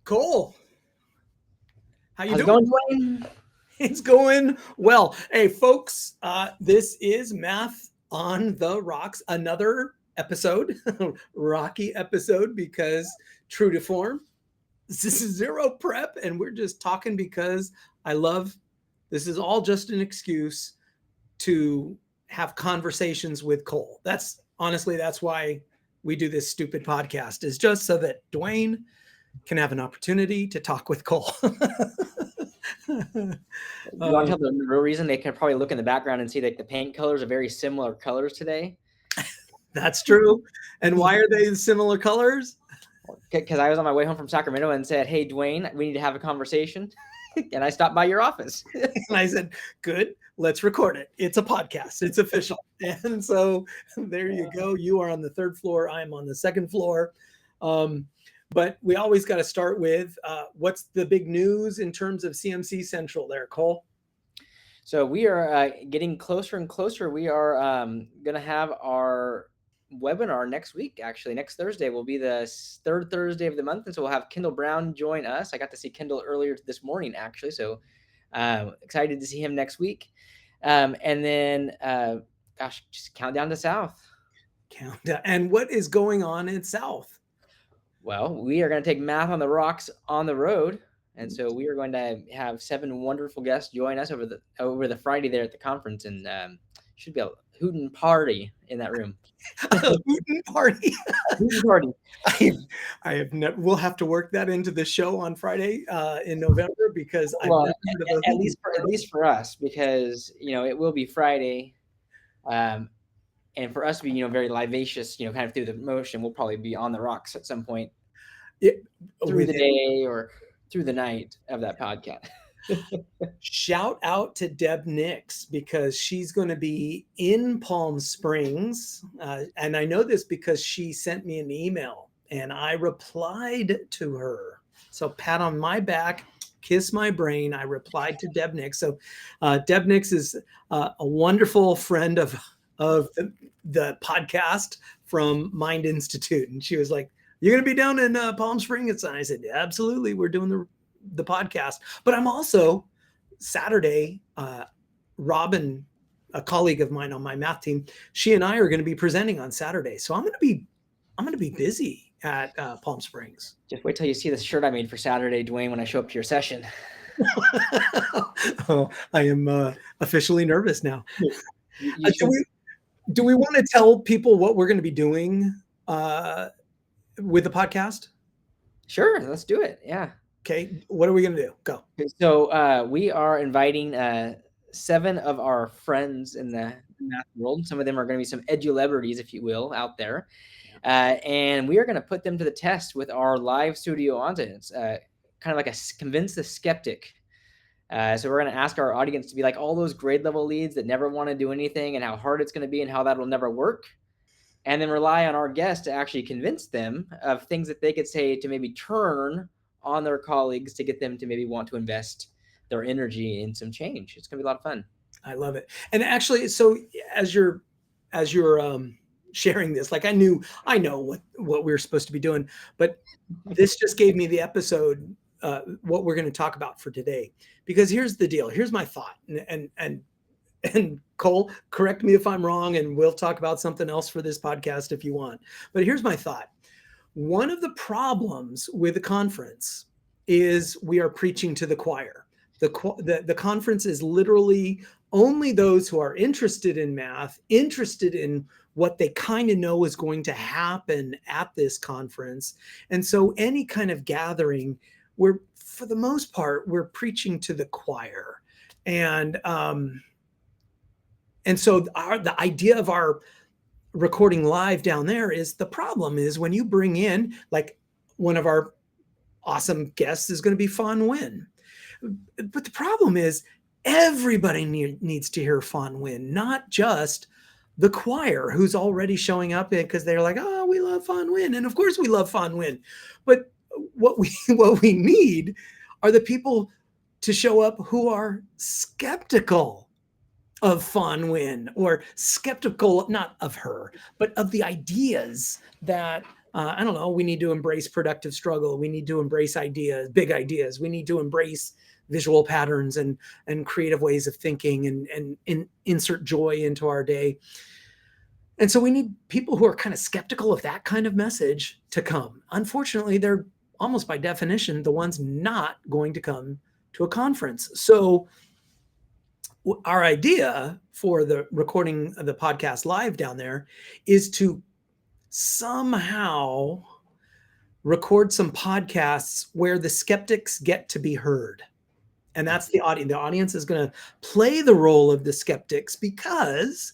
Cole, how you How's it doing? going, Duane? It's going well. Hey, folks, this is Math on the Rocks, another episode, rocky episode because true to form, this is zero prep, and we're just talking because I love. This is all just an excuse to have conversations with Cole. That's honestly that's why we do this stupid podcast, is just so that Duane can have an opportunity to talk with Cole. You want to tell the real reason? They can probably look in the background and see that the paint colors are very similar colors today. That's true. And why are they similar colors? Because I was on my way home from Sacramento and said, "Hey, Duane, we need to have a conversation," and I stopped by your office. And I said, good, let's record it. It's a podcast, it's official. And so there you go. You are on the third floor, I'm on the second floor. But we always got to start with what's the big news in terms of CMC Central there, Cole? So we are getting closer and closer. We are going to have our webinar next week. Actually, next Thursday will be the third Thursday of the month, and so we'll have Kendall Brown join us. I got to see Kendall earlier this morning, actually, so excited to see him next week. And then, just countdown to South. Countdown. And what is going on in South? Well, we are going to take Math on the Rocks on the road. And so we are going to have 7 wonderful guests join us over the Friday there at the conference, and should be a hootin' party in that room. Hootin' party. Hootin' party. I have never. We'll have to work that into the show on Friday in November because at least for us, because it will be Friday, and for us to be very livacious, kind of through the motion, we'll probably be on the rocks at some point through the day or through the night of that podcast. Shout out to Deb Nix because she's going to be in Palm Springs. And I know this because she sent me an email and I replied to her. So pat on my back, kiss my brain. I replied to Deb Nix. So Deb Nix is a wonderful friend of the podcast from Mind Institute. And she was like, "You're going to be down in Palm Springs?" And I said, "Absolutely. We're doing the podcast." But I'm also Saturday, Robin, a colleague of mine on my math team, she and I are going to be presenting on Saturday. So I'm going to be busy at Palm Springs. Just wait till you see the shirt I made for Saturday, Duane, when I show up to your session. Oh, I am officially nervous now. Do we want to tell people what we're going to be doing with the podcast? Sure, let's do it. Yeah. Okay, what are we going to do? Go. So we are inviting 7 of our friends in the math world. Some of them are going to be some edulabrities, if you will, out there. And we are going to put them to the test with our live studio audience, kind of like a convince the skeptic. So we're going to ask our audience to be like all those grade level leads that never want to do anything and how hard it's going to be and how that will never work. And then rely on our guests to actually convince them of things that they could say to maybe turn on their colleagues to get them to maybe want to invest their energy in some change. It's going to be a lot of fun. I love it. And actually, so as you're sharing this, like I know what we were supposed to be doing, but this just gave me the episode, what we're going to talk about for today. Because here's the deal. Here's my thought. And Cole, correct me if I'm wrong, and we'll talk about something else for this podcast if you want. But here's my thought. One of the problems with the conference is we are preaching to the choir. The conference is literally only those who are interested in math, interested in what they kind of know is going to happen at this conference. And so any kind of gathering, for the most part, we're preaching to the choir. And so the idea of our recording live down there is the problem is when you bring in, like, one of our awesome guests is going to be Fawn Nguyen. But the problem is everybody needs to hear Fawn Nguyen, not just the choir who's already showing up because they're like, "Oh, we love Fawn Nguyen." And of course we love Fawn Nguyen. But what we need are the people to show up who are skeptical of Fawn Nguyen, or skeptical, not of her, but of the ideas that I don't know, we need to embrace productive struggle. We need to embrace ideas, big ideas. We need to embrace visual patterns and creative ways of thinking and insert joy into our day. And so we need people who are kind of skeptical of that kind of message to come. Unfortunately, they're almost by definition the ones not going to come to a conference. So our idea for the recording of the podcast live down there is to somehow record some podcasts where the skeptics get to be heard. And that's the audience. The audience is going to play the role of the skeptics because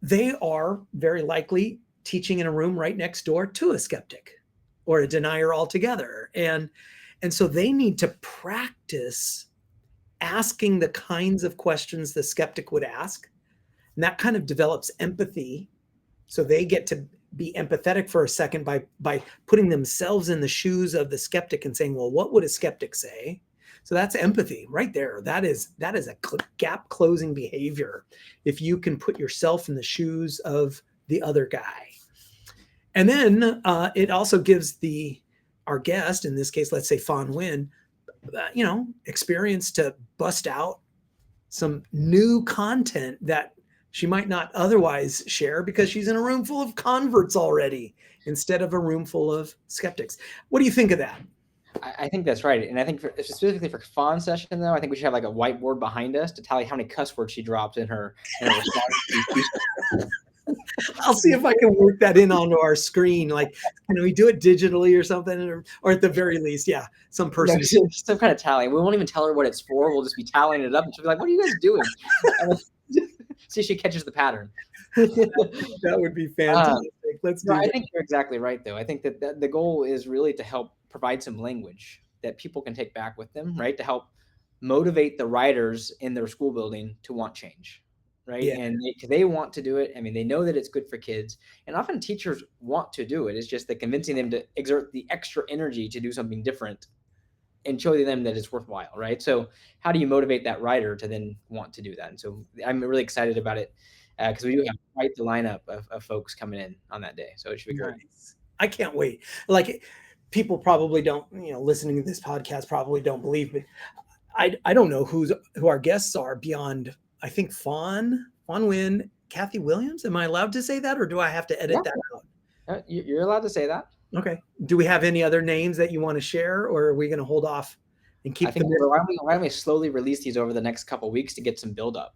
they are very likely teaching in a room right next door to a skeptic or a denier altogether. And so they need to practice asking the kinds of questions the skeptic would ask. And that kind of develops empathy. So they get to be empathetic for a second by putting themselves in the shoes of the skeptic and saying, well, what would a skeptic say? So that's empathy right there. That is a gap closing behavior. If you can put yourself in the shoes of the other guy. And then it also gives our guest, in this case, let's say Fawn Nguyen, experience to bust out some new content that she might not otherwise share because she's in a room full of converts already instead of a room full of skeptics. What do you think of that? I think that's right. And I think specifically for Fawn's session, though, I think we should have like a whiteboard behind us to tally how many cuss words she dropped in her response. I'll see if I can work that in onto our screen. Like, can we do it digitally or something? Or at the very least, yeah, some person. Some kind of tally. We won't even tell her what it's for. We'll just be tallying it up. And she'll be like, what are you guys doing? See if she catches the pattern. That would be fantastic. Let's do I that. think you're exactly right, though. I think that the goal is really to help provide some language that people can take back with them, right? To help motivate the writers in their school building to want change, right? Yeah. And they want to do it. I mean, they know that it's good for kids. And often teachers want to do it. It's just that convincing them to exert the extra energy to do something different and showing them that it's worthwhile, right? So how do you motivate that writer to then want to do that? And so I'm really excited about it because we do have quite the lineup of folks coming in on that day. So it should be great. Nice. I can't wait. Like, people probably don't, listening to this podcast probably don't believe, but I don't know who our guests are beyond, I think, Fawn Nguyen, Kathy Williams. Am I allowed to say that, or do I have to edit that out? You're allowed to say that. Okay. Do we have any other names that you want to share, or are we going to hold off and keep? I think why don't we slowly release these over the next couple of weeks to get some build up?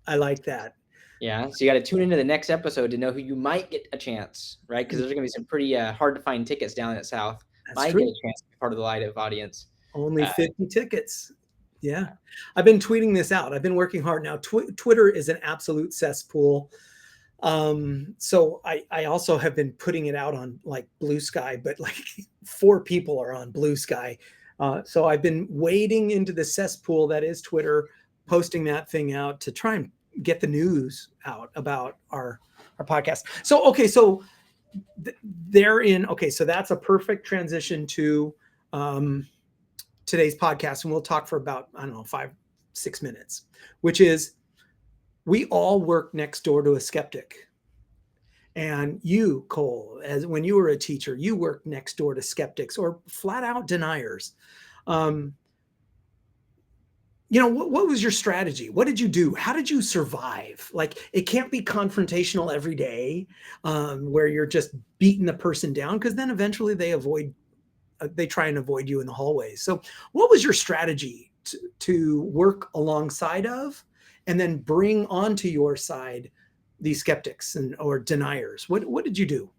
I like that. Yeah. So you got to tune into the next episode to know who you might get a chance, right? Because there's going to be some pretty hard to find tickets down at South. Might get a chance to be part of the live audience. Only 50 tickets. Yeah. I've been tweeting this out. I've been working hard now. Twitter is an absolute cesspool. So I also have been putting it out on like Blue Sky, but like 4 people are on Blue Sky. So I've been wading into the cesspool that is Twitter, posting that thing out to try and get the news out about our podcast. So, okay. So so that's a perfect transition to, today's podcast. And we'll talk for about, 5-6 minutes, which is, we all work next door to a skeptic. And you, Cole, when you were a teacher, you worked next door to skeptics or flat out deniers. What was your strategy? What did you do? How did you survive? Like, it can't be confrontational every day, where you're just beating the person down, because then eventually they try and avoid you in the hallways. So what was your strategy to work alongside of and then bring onto your side these skeptics or deniers? What did you do?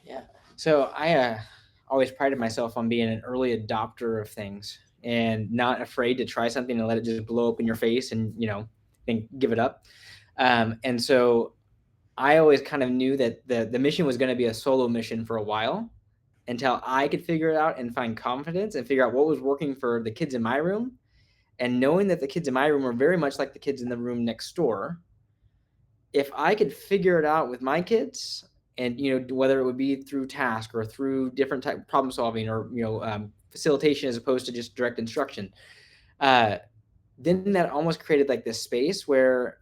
Yeah. So I always prided myself on being an early adopter of things and not afraid to try something and let it just blow up in your face and, then give it up. And so I always kind of knew that the mission was going to be a solo mission for a while until I could figure it out and find confidence and figure out what was working for the kids in my room. And knowing that the kids in my room were very much like the kids in the room next door, if I could figure it out with my kids, and whether it would be through task or through different type of problem solving or facilitation as opposed to just direct instruction, then that almost created like this space where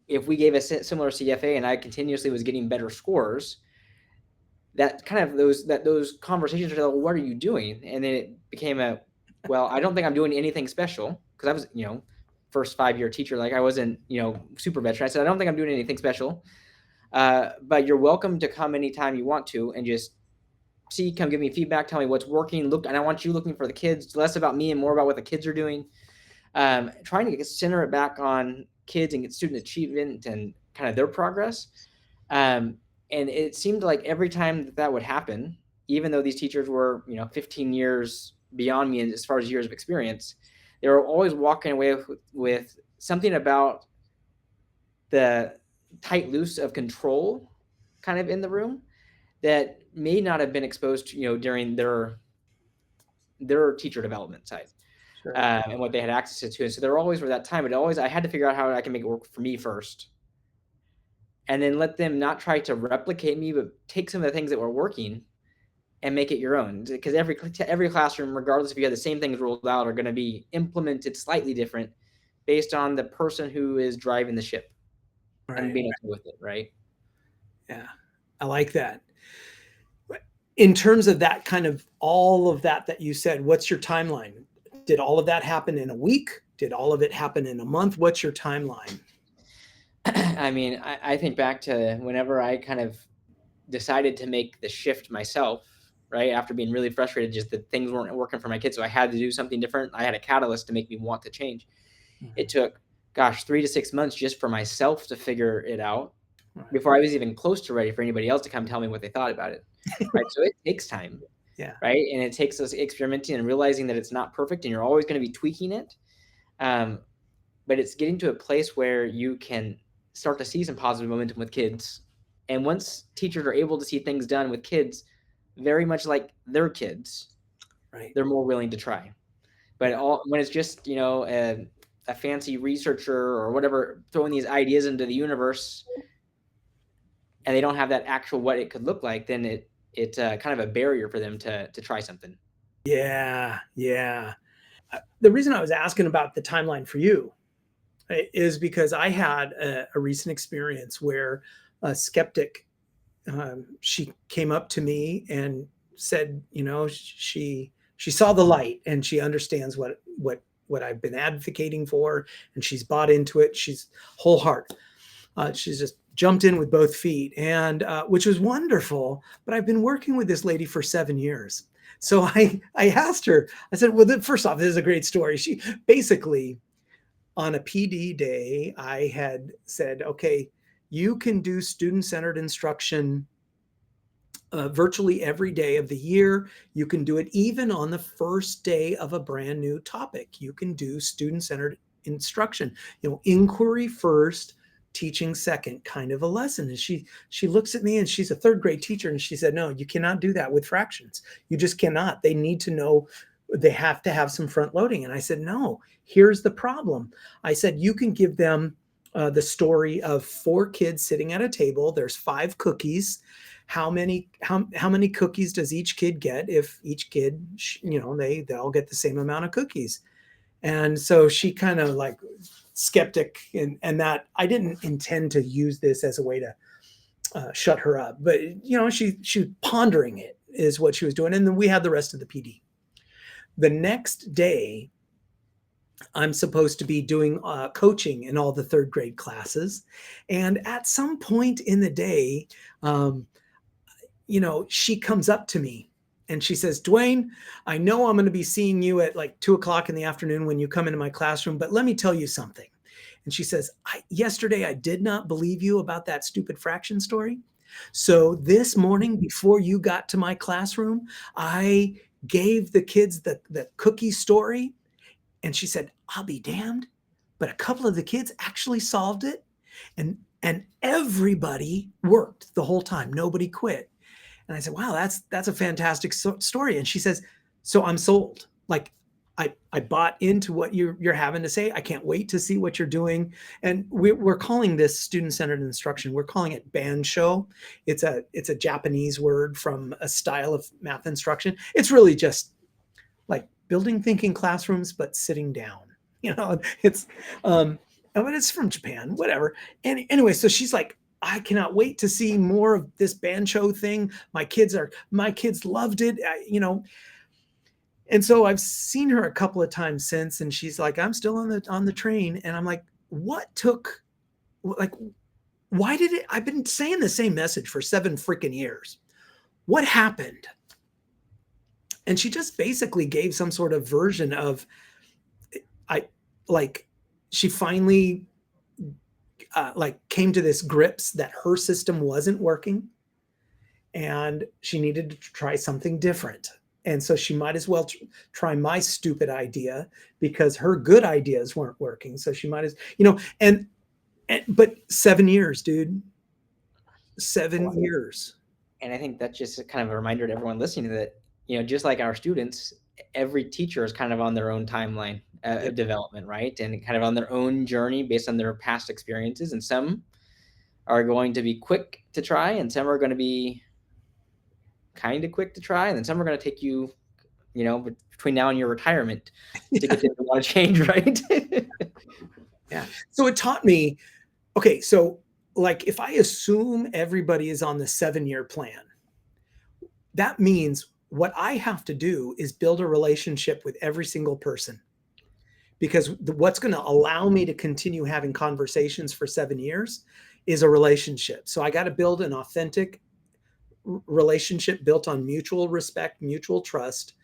if we gave a similar CFA and I continuously was getting better scores, that kind of those conversations are like, well, what are you doing? And then it became well, I don't think I'm doing anything special, because I was, first 5-year teacher. Like, I wasn't, super veteran. I said, I don't think I'm doing anything special. But you're welcome to come anytime you want to and just come give me feedback, tell me what's working. And I want you looking for the kids, less about me and more about what the kids are doing. Trying to center it back on kids and get student achievement and kind of their progress. And it seemed like every time that would happen, even though these teachers were, 15 years beyond me as far as years of experience, they were always walking away with something about the tight loose of control kind of in the room that may not have been exposed to, during their teacher development side. Sure. And what they had access to. And so there always were that time, but I had to figure out how I can make it work for me first. And then let them not try to replicate me, but take some of the things that were working and make it your own. Because every classroom, regardless if you have the same things rolled out, are going to be implemented slightly different based on the person who is driving the ship and being okay with it, right? Yeah, I like that. In terms of that kind of all of that you said, what's your timeline? Did all of that happen in a week? Did all of it happen in a month? What's your timeline? I mean, I think back to whenever I kind of decided to make the shift myself, right? After being really frustrated, just that things weren't working for my kids. So I had to do something different. I had a catalyst to make me want to change. Mm-hmm. It took, 3 to 6 months just for myself to figure it out before I was even close to ready for anybody else to come tell me what they thought about it. Right. So it takes time. Yeah. Right. And it takes us experimenting and realizing that it's not perfect and you're always going to be tweaking it. But it's getting to a place where you can start to see some positive momentum with kids. And once teachers are able to see things done with kids, very much like their kids, right, they're more willing to try. But when it's just, a fancy researcher or whatever throwing these ideas into the universe, and they don't have that actual what it could look like, then it's kind of a barrier for them to try something. Yeah. The reason I was asking about the timeline for you is because I had a recent experience where a skeptic, she came up to me and said, she saw the light and she understands what I've been advocating for, and she's bought into it. She's whole heart. She's just jumped in with both feet, and which was wonderful. But I've been working with this lady for 7 years. So I asked her, I said, well, first off, this is a great story. She basically, on a PD day, I had said, okay, you can do student-centered instruction virtually every day of the year. You can do it even on the first day of a brand new topic. You can do student-centered instruction, inquiry first, teaching second kind of a lesson. And she looks at me, and she's a third grade teacher, and she said, no, you cannot do that with fractions. You just cannot. They need to know, they have to have some front loading. And I said, no, here's the problem. I said, you can give them the story of 4 kids sitting at a table. There's 5 cookies. How many cookies does each kid get if each kid, they all get the same amount of cookies? And so she kind of like skeptic, and that I didn't intend to use this as a way to shut her up, but she was pondering it is what she was doing. And then we had the rest of the PD. The next day, I'm supposed to be doing coaching in all the 3rd grade classes. And at some point in the day, she comes up to me and she says, Duane, I know I'm going to be seeing you at like 2:00 in the afternoon when you come into my classroom, but let me tell you something. And she says, yesterday I did not believe you about that stupid fraction story. So this morning, before you got to my classroom, I gave the kids the cookie story. And she said, I'll be damned, but a couple of the kids actually solved it. And everybody worked the whole time. Nobody quit. And I said, wow, that's a fantastic story. And she says, so I'm sold. Like, I bought into what you're having to say. I can't wait to see what you're doing. And we're calling this student-centered instruction. We're calling it bansho. It's a Japanese word from a style of math instruction. It's really just like building thinking classrooms, but sitting down. It's but it's from Japan, whatever. And anyway, so she's like, I cannot wait to see more of this banjo thing. My kids loved it, And so I've seen her a couple of times since, and she's like, I'm still on the train. And I'm like, like, why did it? I've been saying the same message for 7 freaking years. What happened? And she just basically gave some sort of version of, she finally came to this grips that her system wasn't working and she needed to try something different. And so she might as well try my stupid idea because her good ideas weren't working. So she might as, but 7 years, dude, 7 years. And I think that's just kind of a reminder to everyone listening that, just like our students, every teacher is kind of on their own timeline of development, right? And kind of on their own journey based on their past experiences. And some are going to be quick to try, and some are going to be kind of quick to try, and then some are going to take you, between now and your retirement to get to a lot of change, right? Yeah. So it taught me, okay, so like if I assume everybody is on the 7-year plan, that means what I have to do is build a relationship with every single person, because what's going to allow me to continue having conversations for 7 years is a relationship. So I got to build an authentic relationship built on mutual respect, mutual trust.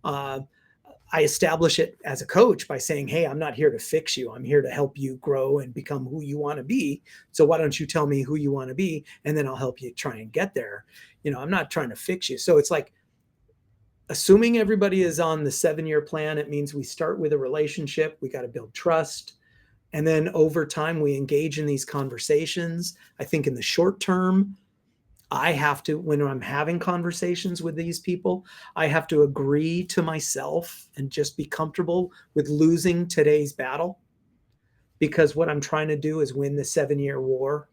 I establish it as a coach by saying, hey, I'm not here to fix you. I'm here to help you grow and become who you want to be. So why don't you tell me who you want to be? And then I'll help you try and get there. I'm not trying to fix you. So it's like, assuming everybody is on the 7-year plan, it means we start with a relationship. We got to build trust. And then over time, we engage in these conversations. I think in the short term, I have to, when I'm having conversations with these people, I have to agree to myself and just be comfortable with losing today's battle, because what I'm trying to do is win the 7-year war.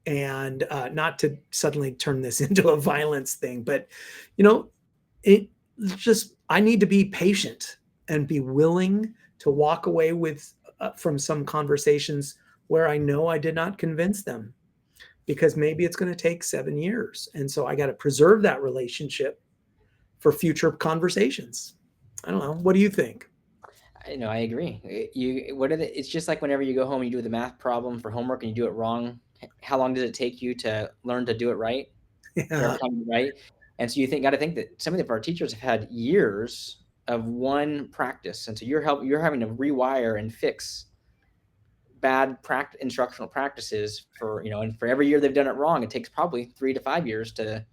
And not to suddenly turn this into a violence thing, but I need to be patient and be willing to walk away with from some conversations where I know I did not convince them, because maybe it's going to take 7 years. And so I got to preserve that relationship for future conversations. I don't know. What do you think? I agree. It's just like whenever you go home and you do the math problem for homework and you do it wrong, how long does it take you to learn to do it right? Yeah. Right? And so got to think that some of our teachers have had years of one practice. And so you're having to rewire and fix bad instructional practices and for every year they've done it wrong, it takes probably 3 to 5 years to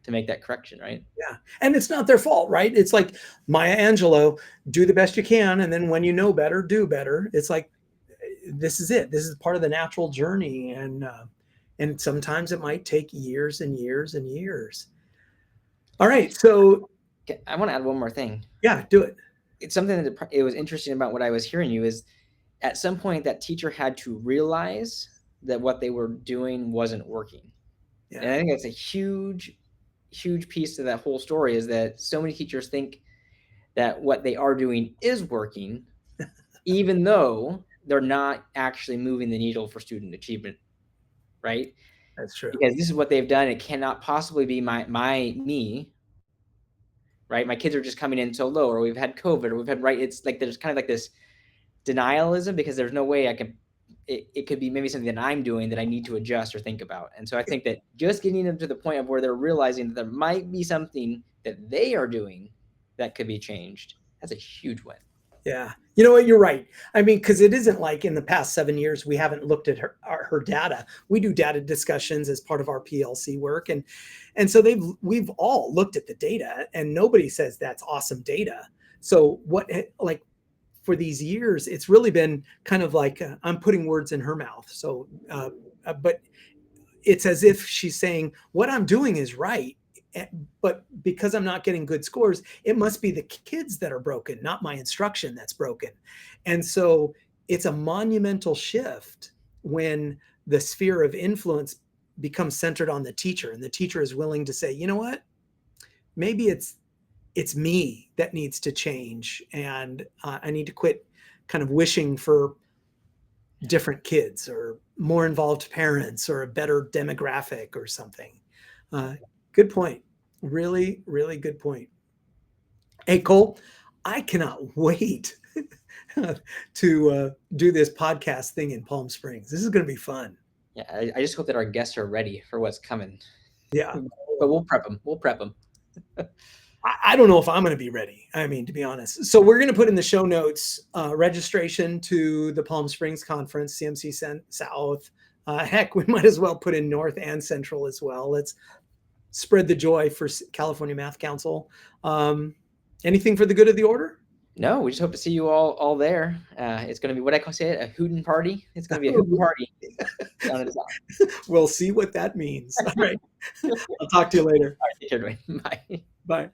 make that correction, right? Yeah. And it's not their fault, right? It's like Maya Angelou, do the best you can. And then when you know better, do better. It's like, this is it. This is part of the natural journey. And sometimes it might take years and years and years. All right. So I want to add one more thing. Yeah, do it. It's something that it was interesting about what I was hearing you is at some point that teacher had to realize that what they were doing wasn't working. Yeah. And I think that's a huge piece to that whole story, is that so many teachers think that what they are doing is working, even though they're not actually moving the needle for student achievement, right? That's true. Because this is what they've done. It cannot possibly be me, right? My kids are just coming in so low, or we've had COVID, or we've had, right? It's like there's kind of like this denialism, because there's no way it could be maybe something that I'm doing that I need to adjust or think about. And so I think that just getting them to the point of where they're realizing that there might be something that they are doing that could be changed, that's a huge win. Yeah. You know what? You're right. I mean, because it isn't like in the past 7 years, we haven't looked at her data. We do data discussions as part of our PLC work. And so we've all looked at the data, and nobody says that's awesome data. So for these years, it's really been kind of like, I'm putting words in her mouth. So, but it's as if she's saying, what I'm doing is right. But because I'm not getting good scores, it must be the kids that are broken, not my instruction that's broken. And so it's a monumental shift when the sphere of influence becomes centered on the teacher, and the teacher is willing to say, you know what, maybe it's me that needs to change, and I need to quit kind of wishing for different kids or more involved parents or a better demographic or something. Good point. Really, really good point. Hey, Cole, I cannot wait to do this podcast thing in Palm Springs. This is going to be fun. Yeah, I just hope that our guests are ready for what's coming. Yeah. But we'll prep them. We'll prep them. I don't know if I'm going to be ready. I mean, to be honest. So we're going to put in the show notes registration to the Palm Springs conference, CMC South. Heck, we might as well put in North and Central as well. Let's spread the joy for California Math Council. Anything for the good of the order? No, we just hope to see you all there. It's going to be what I call say it, a hootin' party. It's going to be a hootin' party. We'll see what that means. All right. I'll talk to you later. All right, take care, Duane. Bye. Bye.